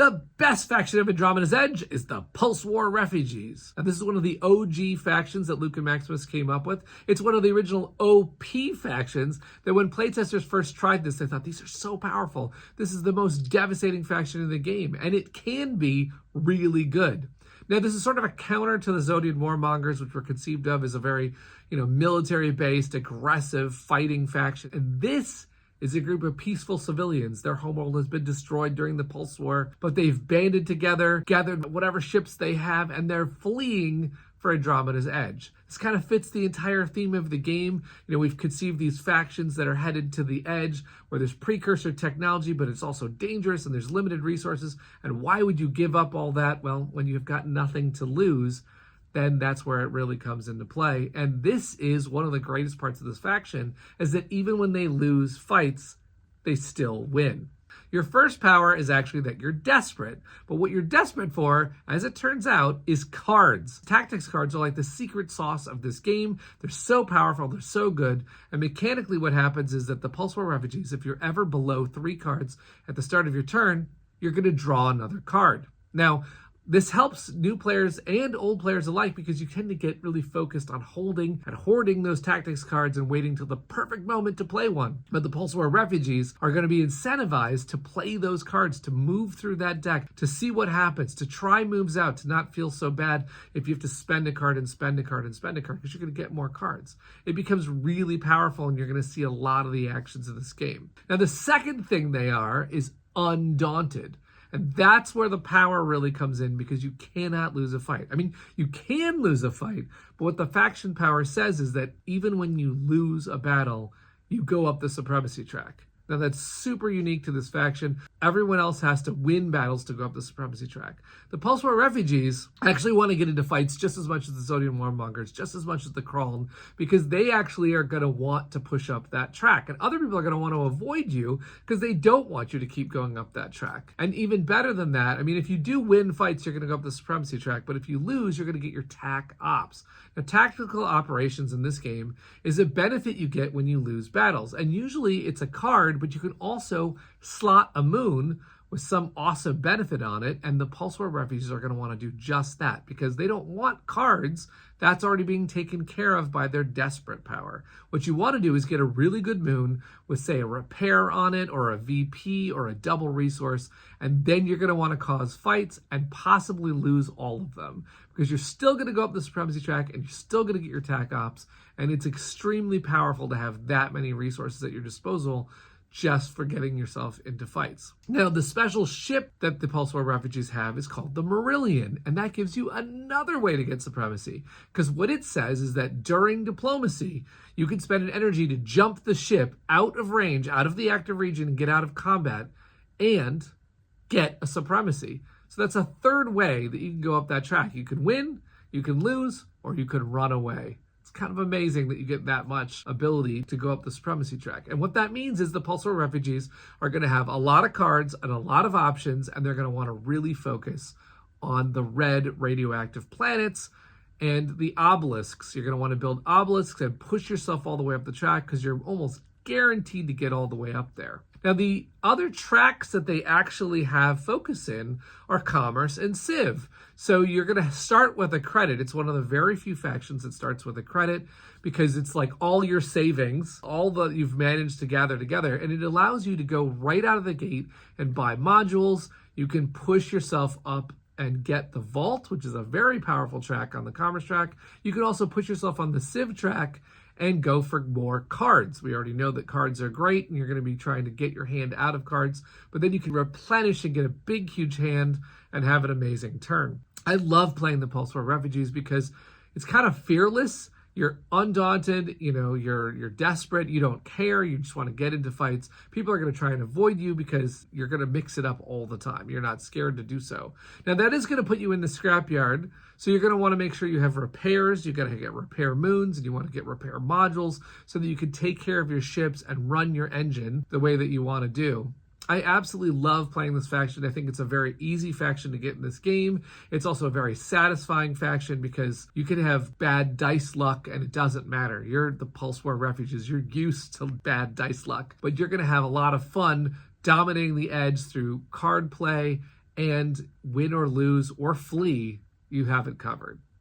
The best faction of Andromeda's Edge is the Pulsar Refugees. And this is one of the OG factions that Luke and Maximus came up with. It's one of the original OP factions that when playtesters first tried this, they thought, these are so powerful. This is the most devastating faction in the game, and it can be really good. Now, this is sort of a counter to the Zodian Warmongers, which were conceived of as a very, military-based, aggressive, fighting faction. And this is a group of peaceful civilians. Their homeworld has been destroyed during the Pulse War, but they've banded together, gathered whatever ships they have, and they're fleeing for Andromeda's Edge. This kind of fits the entire theme of the game. We've conceived these factions that are headed to the edge where there's precursor technology, but it's also dangerous and there's limited resources. And why would you give up all that? Well, when you've got nothing to lose, then that's where it really comes into play. And this is one of the greatest parts of this faction, is that even when they lose fights, they still win. Your first power is actually that you're desperate. But what you're desperate for, as it turns out, is cards. Tactics cards are like the secret sauce of this game. They're so powerful, they're so good. And mechanically what happens is that the Pulsar Refugees, if you're ever below 3 cards at the start of your turn, you're going to draw another card. Now, this helps new players and old players alike because you tend to get really focused on holding and hoarding those tactics cards and waiting till the perfect moment to play one. But the Pulsar Refugees are going to be incentivized to play those cards, to move through that deck, to see what happens, to try moves out, to not feel so bad if you have to spend a card and spend a card and spend a card because you're going to get more cards. It becomes really powerful and you're going to see a lot of the actions of this game. Now, the second thing they are is undaunted. And that's where the power really comes in because you cannot lose a fight. I mean, you can lose a fight, but what the faction power says is that even when you lose a battle, you go up the supremacy track. Now, that's super unique to this faction. Everyone else has to win battles to go up the supremacy track. The Pulsewar Refugees actually want to get into fights just as much as the Zodian Warmongers, just as much as the Kraln, because they actually are going to want to push up that track. And other people are going to want to avoid you because they don't want you to keep going up that track. And even better than that, I mean, if you do win fights, you're going to go up the supremacy track. But if you lose, you're going to get your TAC ops. Now, tactical operations in this game is a benefit you get when you lose battles. And usually it's a card, but you can also slot a moon with some awesome benefit on it, and the Pulsar Refugees are going to want to do just that because they don't want cards. That's already being taken care of by their desperate power. What you want to do is get a really good moon with, say, a repair on it or a VP or a double resource, and then you're going to want to cause fights and possibly lose all of them because you're still going to go up the supremacy track and you're still going to get your TAC ops, and it's extremely powerful to have that many resources at your disposal just for getting yourself into fights. Now, the special ship that the Pulsar Refugees have is called the MARILLION, and that gives you another way to get supremacy, because what it says is that during diplomacy, you can spend an energy to jump the ship out of range, out of the active region, and get out of combat, and get a supremacy. So that's a third way that you can go up that track. You can win, you can lose, or you can run away. Kind of amazing that you get that much ability to go up the supremacy track. And what that means is the Pulsar Refugees are going to have a lot of cards and a lot of options, and they're going to want to really focus on the red radioactive planets and the obelisks. You're going to want to build obelisks and push yourself all the way up the track because you're almost guaranteed to get all the way up there. Now, the other tracks that they actually have focus in are commerce and civ. So you're going to start with a credit. It's one of the very few factions that starts with a credit because it's like all your savings, all that you've managed to gather together, and it allows you to go right out of the gate and buy modules. You can push yourself up and get the vault, which is a very powerful track on the commerce track. You can also push yourself on the civ track and go for more cards. We already know that cards are great and you're going to be trying to get your hand out of cards, but then you can replenish and get a big, huge hand and have an amazing turn. I love playing the Pulsar Refugees because it's kind of fearless. You're undaunted, you're desperate, you don't care, you just want to get into fights. People are going to try and avoid you because you're going to mix it up all the time. You're not scared to do so. Now, that is going to put you in the scrapyard, so you're going to want to make sure you have repairs. You've got to get repair moons, and you want to get repair modules so that you can take care of your ships and run your engine the way that you want to do. I absolutely love playing this faction. I think it's a very easy faction to get in this game. It's also a very satisfying faction because you can have bad dice luck and it doesn't matter. You're the Pulsewar Refugees. You're used to bad dice luck, but you're going to have a lot of fun dominating the edge through card play and win or lose or flee, you have it covered.